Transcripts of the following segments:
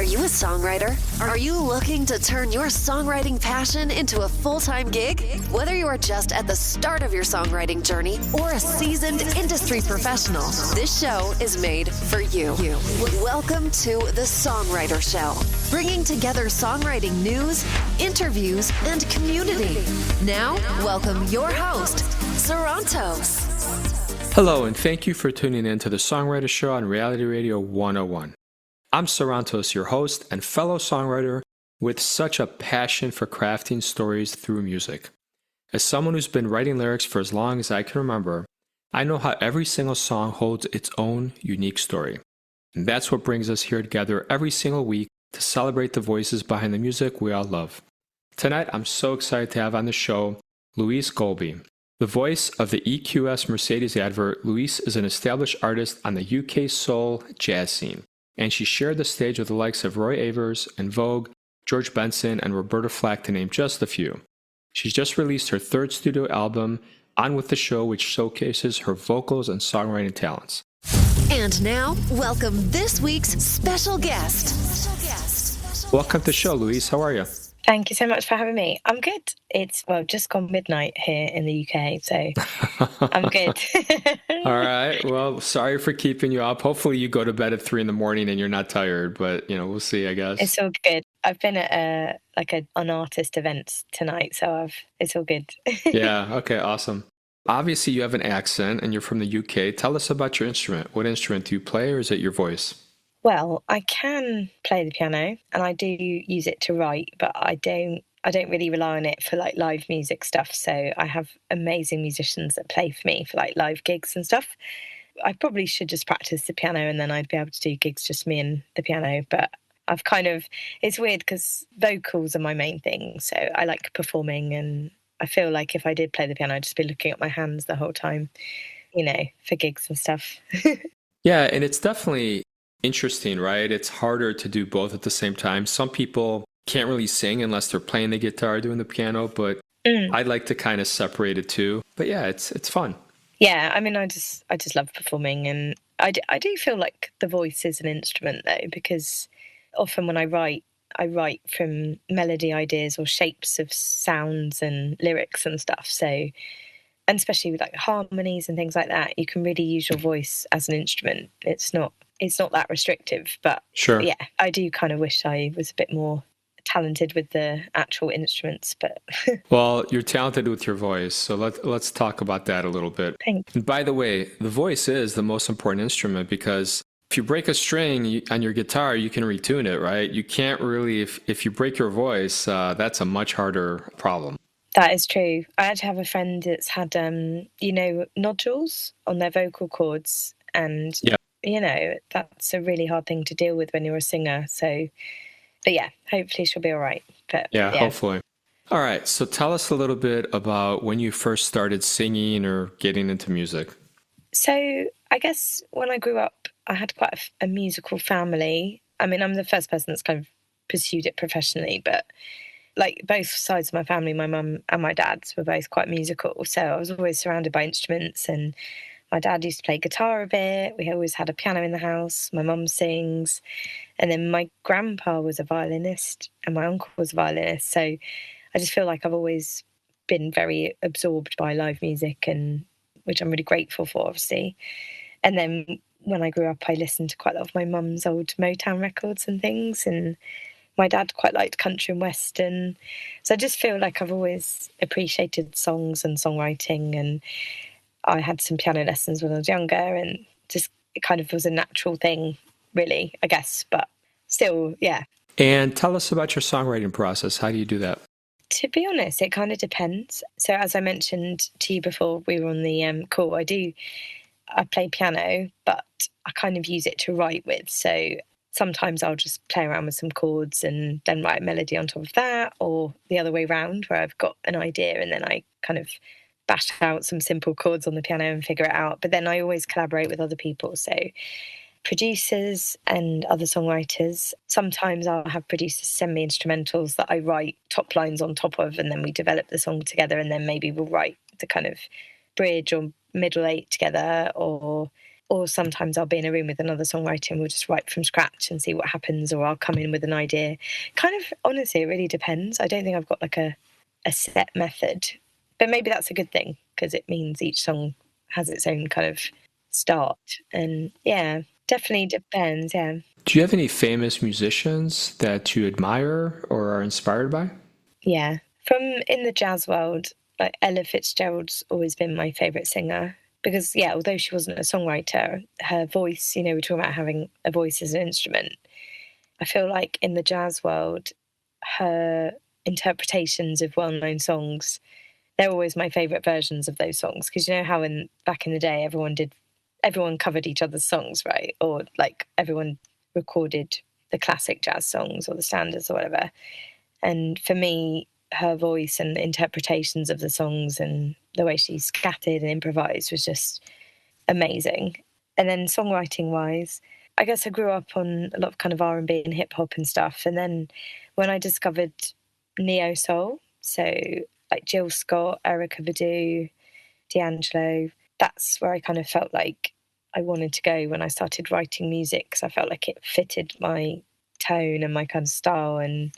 you a songwriter? Are you looking to turn your songwriting passion into a full-time gig? Whether you are just at the start of your songwriting journey or a seasoned industry professional, this show is made for you. Welcome to The Songwriter Show, bringing together songwriting news, interviews, and community. Now, welcome your host, Sarantos. Hello, and thank you for tuning in to The Songwriter Show on Reality Radio 101. I'm Sarantos, your host and fellow songwriter with such a passion for crafting stories through music. As someone who's been writing lyrics for as long as I can remember, I know how every single song holds its own unique story. And that's what brings us here together every single week to celebrate the voices behind the music we all love. Tonight, I'm so excited to have on the show Louise Golbey. The voice of the EQS Mercedes advert, Louise is an established artist on the UK soul jazz scene, and she shared the stage with the likes of Roy Avers and Vogue, George Benson, and Roberta Flack, to name just a few. She's just released her third studio album, On With The Show, which showcases her vocals and songwriting talents. And now, welcome this week's special guest. Welcome to the show, Louise. How are you? Thank you so much for having me. I'm good. It's, just gone midnight here in the UK, so I'm good. All right. Well, sorry for keeping you up. Hopefully you go to bed at 3 a.m. and you're not tired, but, we'll see, I guess. It's all good. I've been at an artist event tonight, so it's all good. Yeah. Okay. Awesome. Obviously, you have an accent and you're from the UK. Tell us about your instrument. What instrument do you play, or is it your voice? Well, I can play the piano and I do use it to write, but I don't really rely on it for live music stuff. So I have amazing musicians that play for me for live gigs and stuff. I probably should just practice the piano and then I'd be able to do gigs just me and the piano. But it's weird because vocals are my main thing. So I like performing, and I feel like if I did play the piano, I'd just be looking at my hands the whole time, for gigs and stuff. Yeah, and it's definitely interesting, right? It's harder to do both at the same time. Some people can't really sing unless they're playing the guitar, doing the piano, but I like to kind of separate it too. But yeah, it's fun. Yeah, I mean, I just love performing, and I do feel like the voice is an instrument though, because often when I write from melody ideas or shapes of sounds and lyrics and stuff. So, and especially with harmonies and things like that, you can really use your voice as an instrument. It's not that restrictive, but sure. Yeah, I do kind of wish I was a bit more talented with the actual instruments, but Well, you're talented with your voice, so let's talk about that a little bit. Thanks. And by the way, the voice is the most important instrument, because if you break a string on your guitar, you can retune it, right? You can't really, if you break your voice, that's a much harder problem. That is true. I actually have a friend that's had nodules on their vocal cords, and yeah. That's a really hard thing to deal with when you're a singer. So, but yeah, hopefully she'll be all right. But yeah, hopefully. All right. So tell us a little bit about when you first started singing or getting into music. So I guess when I grew up, I had quite a musical family. I mean, I'm the first person that's kind of pursued it professionally, but both sides of my family, my mum and my dad, were both quite musical. So I was always surrounded by instruments, and my dad used to play guitar a bit. We always had a piano in the house. My mum sings. And then my grandpa was a violinist and my uncle was a violinist. So I just feel like I've always been very absorbed by live music, and which I'm really grateful for, obviously. And then when I grew up, I listened to quite a lot of my mum's old Motown records and things. And my dad quite liked country and western. So I just feel like I've always appreciated songs and songwriting, and I had some piano lessons when I was younger, and just it kind of was a natural thing, really, I guess. But still, yeah. And tell us about your songwriting process. How do you do that? To be honest, it kind of depends. So as I mentioned to you before we were on the call, I play piano, but I kind of use it to write with. So sometimes I'll just play around with some chords and then write a melody on top of that, or the other way round, where I've got an idea and then I kind of bash out some simple chords on the piano and figure it out. But then I always collaborate with other people. So producers and other songwriters. Sometimes I'll have producers send me instrumentals that I write top lines on top of, and then we develop the song together, and then maybe we'll write the kind of bridge or middle eight together, or Or sometimes I'll be in a room with another songwriter and we'll just write from scratch and see what happens, or I'll come in with an idea. Kind of, honestly, it really depends. I don't think I've got like a set method, but maybe that's a good thing because it means each song has its own kind of start. And yeah, definitely depends, yeah. Do you have any famous musicians that you admire or are inspired by? Yeah. From in the jazz world, like Ella Fitzgerald's always been my favourite singer because, yeah, although she wasn't a songwriter, her voice, you know, we're talking about having a voice as an instrument. I feel like in the jazz world, her interpretations of well-known songs, they're always my favourite versions of those songs because you know how back in the day everyone covered each other's songs, right? Or like everyone recorded the classic jazz songs or the standards or whatever. And for me, her voice and interpretations of the songs and the way she scattered and improvised was just amazing. And then songwriting wise, I guess I grew up on a lot of kind of R&B and hip hop and stuff. And then when I discovered neo soul, so like Jill Scott, Erykah Badu, D'Angelo, that's where I kind of felt like I wanted to go when I started writing music because I felt like it fitted my tone and my kind of style. And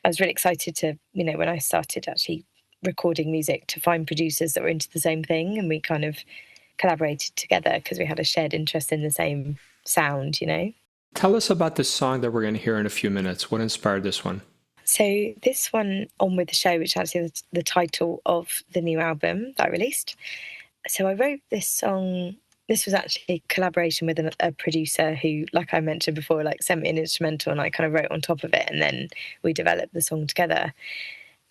I was really excited to, you know, when I started actually recording music to find producers that were into the same thing, and we kind of collaborated together because we had a shared interest in the same sound, you know. Tell us about this song that we're going to hear in a few minutes. What inspired this one? So this one, On With The Show, which actually is the title of the new album that I released. So I wrote this song. This was actually a collaboration with a producer who, like I mentioned before, like sent me an instrumental and I kind of wrote on top of it, and then we developed the song together.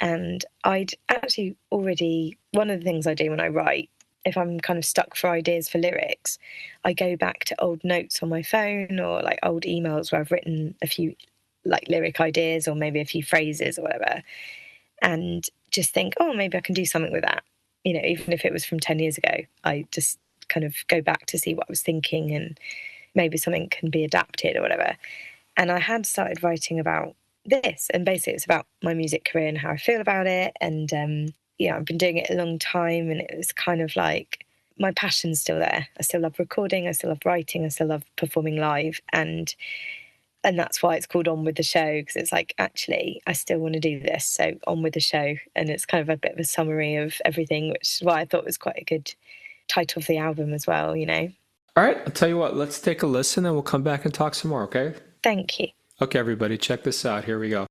And I'd actually already, one of the things I do when I write, if I'm kind of stuck for ideas for lyrics, I go back to old notes on my phone or like old emails where I've written a few like lyric ideas or maybe a few phrases or whatever, and just think, oh, maybe I can do something with that. You know, even if it was from 10 years ago, I just kind of go back to see what I was thinking and maybe something can be adapted or whatever. And I had started writing about this, and basically it's about my music career and how I feel about it. And yeah, I've been doing it a long time, and it was kind of like my passion's still there. I still love recording, I still love writing, I still love performing live, and that's why it's called On With The Show, because it's like, actually, I still want to do this, so on with the show. And it's kind of a bit of a summary of everything, which is why I thought was quite a good title of the album as well, you know. All right, I'll tell you what, let's take a listen and we'll come back and talk some more, okay? Thank you. Okay, everybody, check this out. Here we go.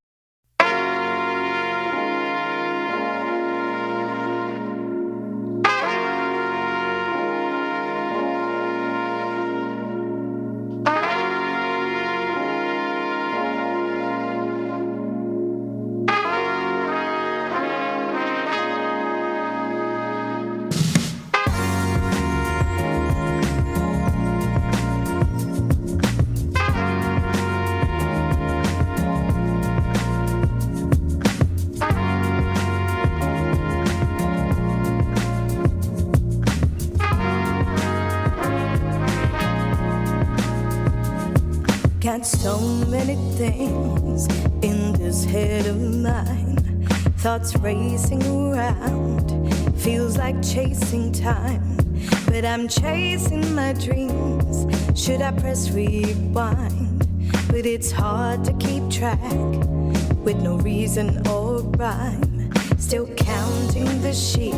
Got so many things in this head of mine, thoughts racing around, feels like chasing time, but I'm chasing my dreams. Should I press rewind? But it's hard to keep track with no reason or rhyme. Still counting the sheep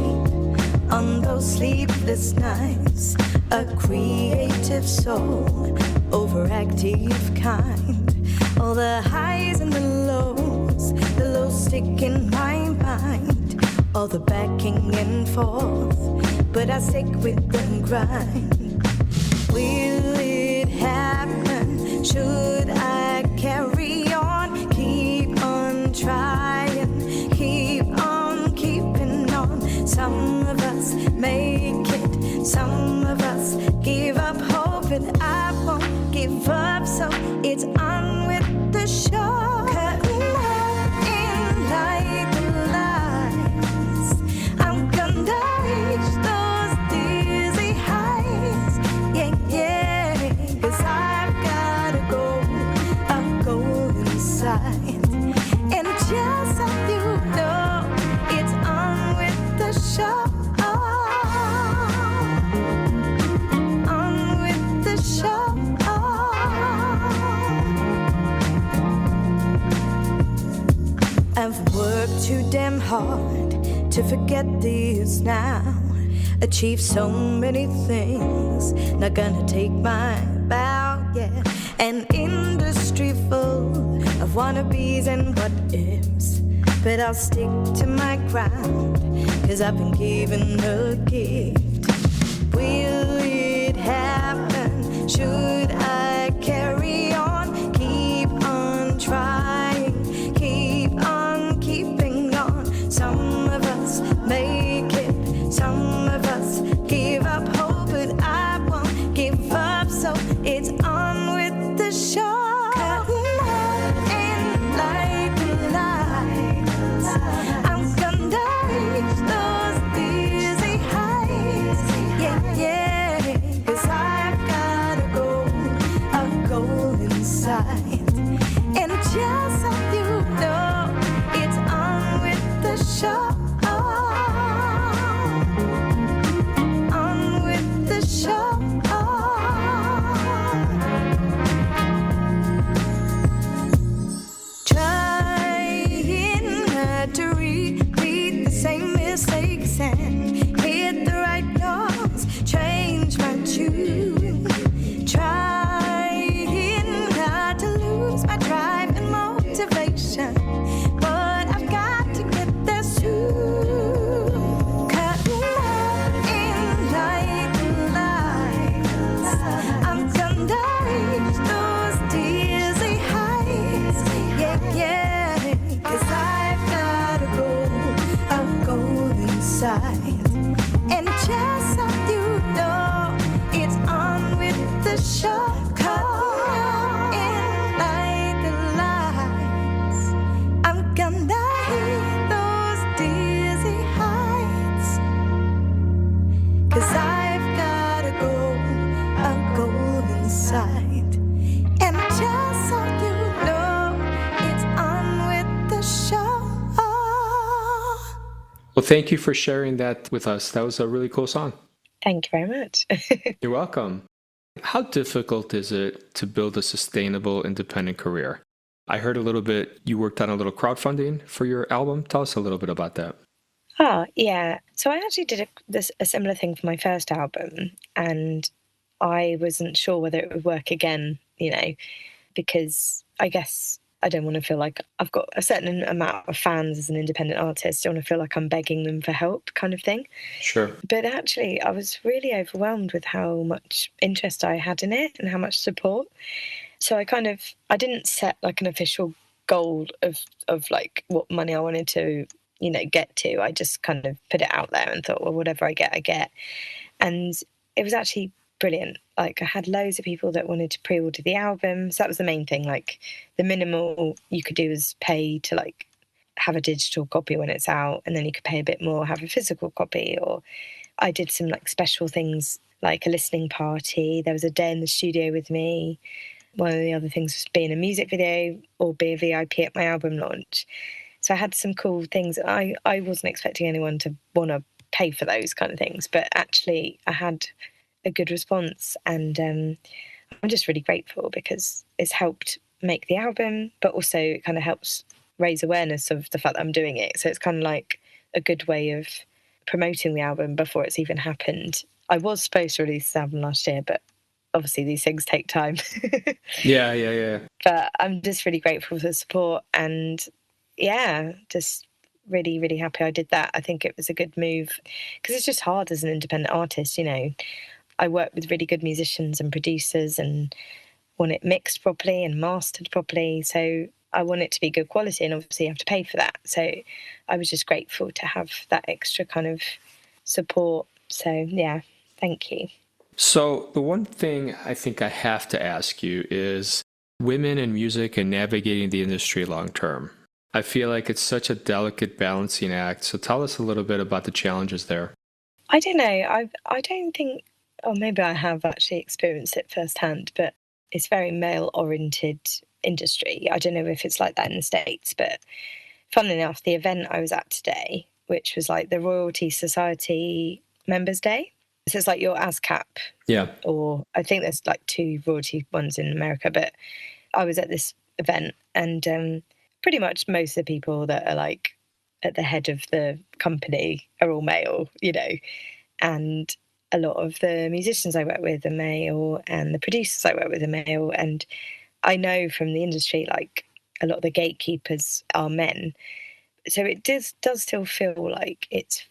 on those sleepless nights, a creative soul, overactive kind. All the highs and the lows stick in my mind. All the backing and forth, but I stick with the grind. Will it happen? Should I carry on? Keep on trying, keep on keeping on. Some of us make it, some of us give up hope, and I won't give up, so it's on with the show. Cutting up in like the lights, I'm gonna reach those dizzy heights. Yeah, yeah, 'cause I've gotta go, I'll go inside. And just so you know, it's on with the show. On with too damn hard to forget these now. Achieve so many things, not gonna take my bow, yeah. An industry full of wannabes and what ifs, but I'll stick to my ground, 'cause I've been given a gift. Will it happen? Should I carry on? Keep on trying, keep on keeping on. Some of us make it, some of us give up hope, but I won't give up, so it's on with the show. And just so you know, it's on with the show. On with the show. Trying not to repeat the same mistakes and hit the right notes, change my tune. My drive and motivation, but I've got to get there soon. Cutting up in light and lights, I'm gonna reach those dizzy heights. Yeah, yeah, 'cause I've got a goal inside. And just so you know, it's on with the show. And just so you know, it's on with the show. Well, thank you for sharing that with us. That was a really cool song. Thank you very much. You're welcome. How difficult is it to build a sustainable independent career? I heard a little bit, you worked on a little crowdfunding for your album. Tell us a little bit about that. Oh, yeah. So I actually did a similar thing for my first album, and I wasn't sure whether it would work again, because I guess I don't want to feel like I've got a certain amount of fans as an independent artist. I don't want to feel like I'm begging them for help kind of thing. Sure. But actually, I was really overwhelmed with how much interest I had in it and how much support. So I didn't set like an official goal of like what money I wanted to, get to. I just kind of put it out there and thought, well, whatever I get, I get. And it was actually brilliant. Like I had loads of people that wanted to pre-order the album. So that was the main thing. Like the minimal you could do is pay to like have a digital copy when it's out, and then you could pay a bit more, have a physical copy. Or I did some like special things like a listening party. There was a day in the studio with me. One of the other things was be in a music video or be a VIP at my album launch. So I had some cool things. I wasn't expecting anyone to want to pay for those kind of things, but actually I had a good response, and I'm just really grateful because it's helped make the album, but also it kind of helps raise awareness of the fact that I'm doing it. So it's kind of like a good way of promoting the album before it's even happened. I was supposed to release this album last year, but obviously these things take time. Yeah. But I'm just really grateful for the support, and yeah, just really, really happy I did that. I think it was a good move because it's just hard as an independent artist, I work with really good musicians and producers and want it mixed properly and mastered properly. So I want it to be good quality, and obviously you have to pay for that. So I was just grateful to have that extra kind of support. So yeah, thank you. So the one thing I think I have to ask you is women in music and navigating the industry long term. I feel like it's such a delicate balancing act. So tell us a little bit about the challenges there. I don't know. I don't think, or maybe I have actually experienced it firsthand, but it's very male-oriented industry. I don't know if it's like that in the States, but funnily enough, the event I was at today, which was like the Royalty Society Members' Day. So it's like your ASCAP. Yeah. Or I think there's like 2 royalty ones in America, but I was at this event, and pretty much most of the people that are like at the head of the company are all male, and a lot of the musicians I work with are male, and the producers I work with are male. And I know from the industry, like, a lot of the gatekeepers are men. So it does still feel like it's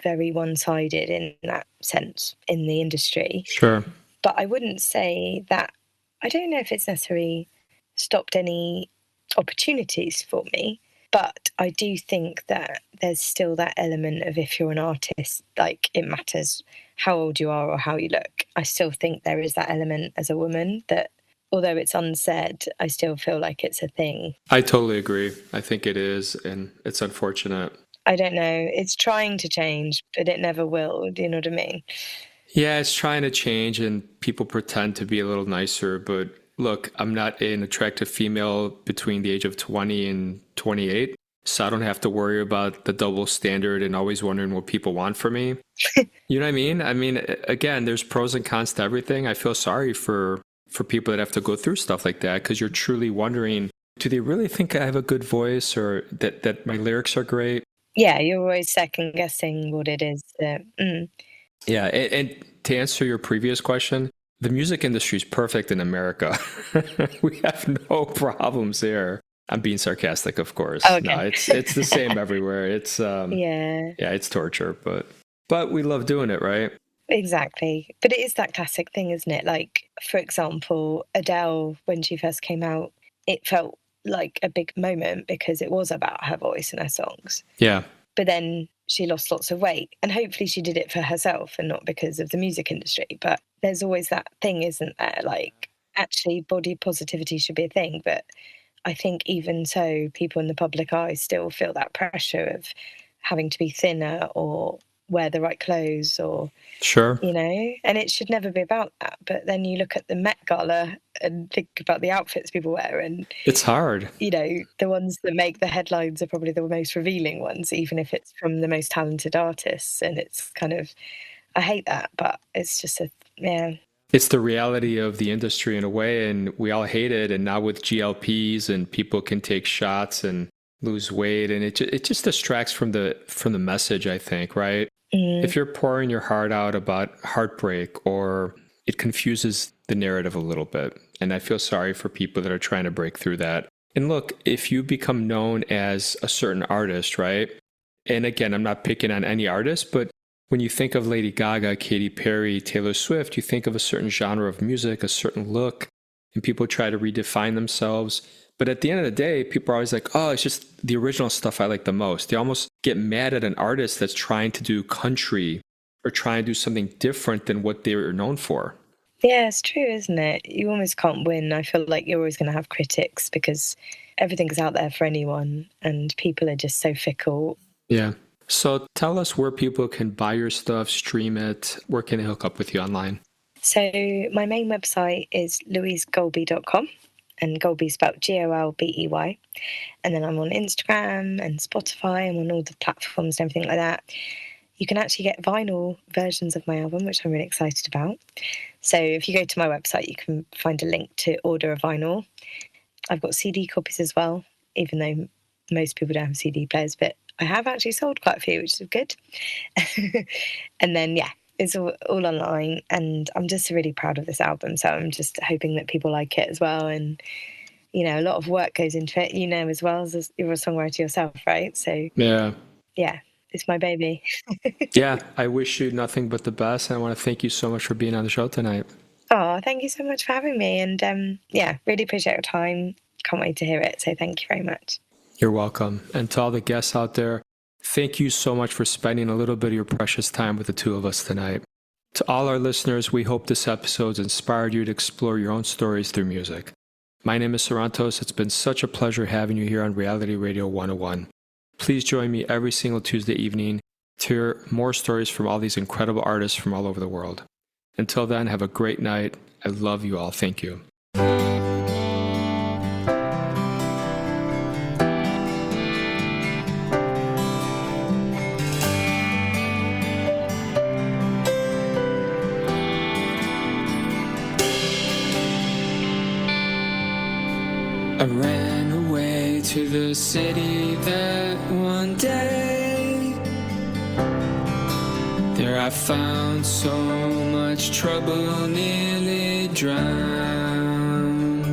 very one-sided in that sense in the industry. Sure. But I wouldn't say that, I don't know if it's necessarily stopped any opportunities for me, but I do think that there's still that element of, if you're an artist, like, it matters how old you are or how you look. I still think there is that element as a woman that, although it's unsaid, I still feel like it's a thing. I totally agree. I think it is, and it's unfortunate. I don't know. It's trying to change, but it never will. Do you know what I mean? Yeah, it's trying to change, and people pretend to be a little nicer. But look, I'm not an attractive female between the age of 20 and 28, so I don't have to worry about the double standard and always wondering what people want from me. You know what I mean? I mean, again, there's pros and cons to everything. I feel sorry for people that have to go through stuff like that, because you're truly wondering, do they really think I have a good voice, or that my lyrics are great? Yeah, you're always second guessing what it is. Yeah, and to answer your previous question, the music industry is perfect in America. We have no problems there. I'm being sarcastic, of course. Okay. No, it's the same everywhere. It's Yeah, it's torture, but we love doing it, right? exactly. But it is that classic thing, isn't it? Like, for example, Adele, when she first came out, it felt like a big moment because it was about her voice and her songs. Yeah. But then she lost lots of weight, and hopefully she did it for herself and not because of the music industry. But there's always that thing, isn't there? Like, actually, body positivity should be a thing, but I think even so, people in the public eye still feel that pressure of having to be thinner or wear the right clothes, or Sure. and it should never be about that. But then you look at the Met Gala and think about the outfits people wear, and It's hard. the ones that make the headlines are probably the most revealing ones, even if it's from the most talented artists. And it's kind of, I hate that, but it's just yeah. It's the reality of the industry in a way, and we all hate it. And now with GLPs, and people can take shots and lose weight, and it just distracts from the message, I think, right? If you're pouring your heart out about heartbreak, or it confuses the narrative a little bit. And I feel sorry for people that are trying to break through that. And look, if you become known as a certain artist, right? And again, I'm not picking on any artist, but when you think of Lady Gaga, Katy Perry, Taylor Swift, you think of a certain genre of music, a certain look, and people try to redefine themselves. But at the end of the day, people are always like, oh, it's just the original stuff I like the most. They almost get mad at an artist that's trying to do country or trying to do something different than what they're known for. Yeah, it's true, isn't it? You almost can't win. I feel like you're always going to have critics because everything's out there for anyone, and people are just so fickle. Yeah. So tell us where people can buy your stuff, stream it. Where can they hook up with you online? So my main website is louisegolbey.com. And Golbey spelled Golbey. And then I'm on Instagram and Spotify. I'm on all the platforms and everything like that. You can actually get vinyl versions of my album, which I'm really excited about. So if you go to my website, you can find a link to order a vinyl. I've got CD copies as well, even though most people don't have CD players, but I have actually sold quite a few, which is good. And then, yeah, it's all online, and I'm just really proud of this album. So I'm just hoping that people like it as well. And, a lot of work goes into it, as well, as you're a songwriter yourself, right? So, yeah, it's my baby. Yeah, I wish you nothing but the best. And I want to thank you so much for being on the show tonight. Oh, thank you so much for having me. And really appreciate your time. Can't wait to hear it. So thank you very much. You're welcome. And to all the guests out there, thank you so much for spending a little bit of your precious time with the two of us tonight. To all our listeners, we hope this episode's inspired you to explore your own stories through music. My name is Sarantos. It's been such a pleasure having you here on Reality Radio 101. Please join me every single Tuesday evening to hear more stories from all these incredible artists from all over the world. Until then, have a great night. I love you all. Thank you. I ran away to the city that one day, there I found so much trouble, nearly drowned.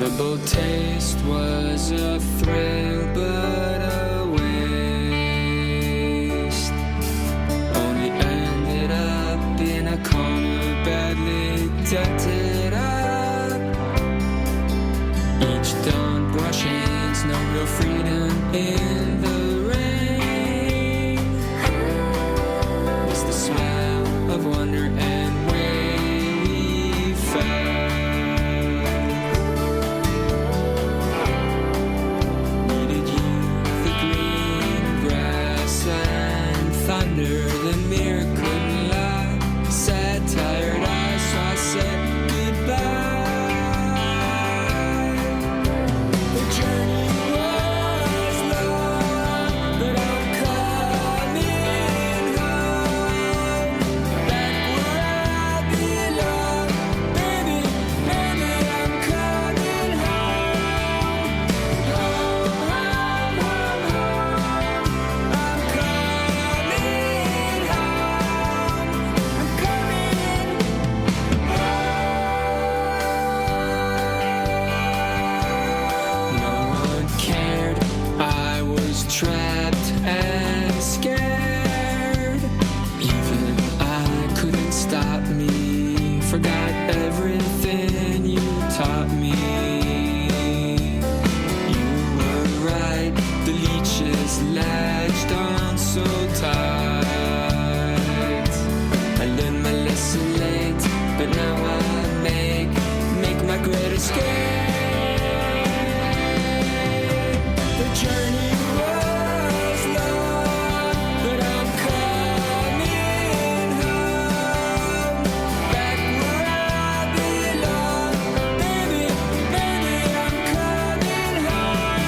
The bold taste was a thrill, but a waste. Only ended up in a corner, badly dented up. Each dawn brushing's no real freedom in the rain. It's the smell of wonder and way we fell. Needed you, the green grass and thunder. The mirror couldn't lie. Sad, tired eyes, so I said goodbye. The journey was long, but I'm coming home, back where I belong. Baby, baby, I'm coming home. Home, home, home, home. I'm coming home. I'm coming home. No one cared. I was trapped and scared. Even I couldn't stop me. Forgot everything you taught me. You were right. The leeches latched on so tight. I learned my lesson late, but now I make my great escape. The journey was long, but I'm coming home, back where I belong. Baby, baby, I'm coming home.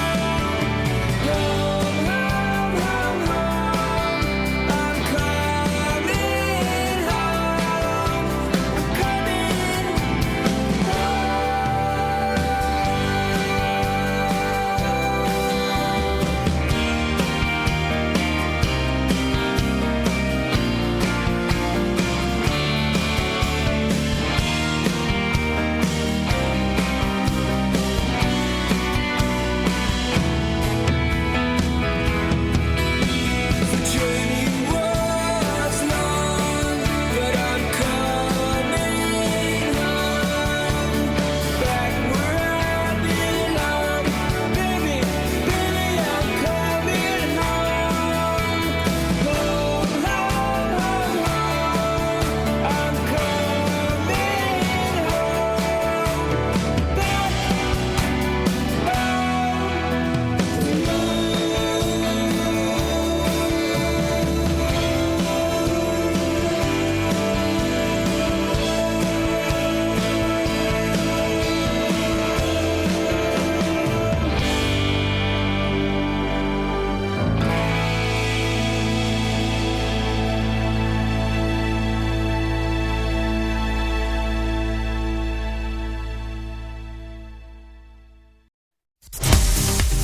Home, home, home, home. I'm coming home. I'm coming The journey was long, but I'm coming home, back where I belong. Baby, baby, I'm coming home. Home, home, home, home. I'm coming home, back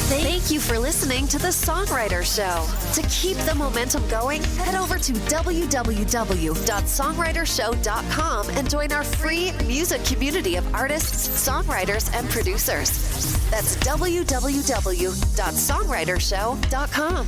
Thank you for listening to The Songwriter Show. To keep the momentum going, head over to www.songwritershow.com and join our free music community of artists, songwriters, and producers. That's www.songwritershow.com.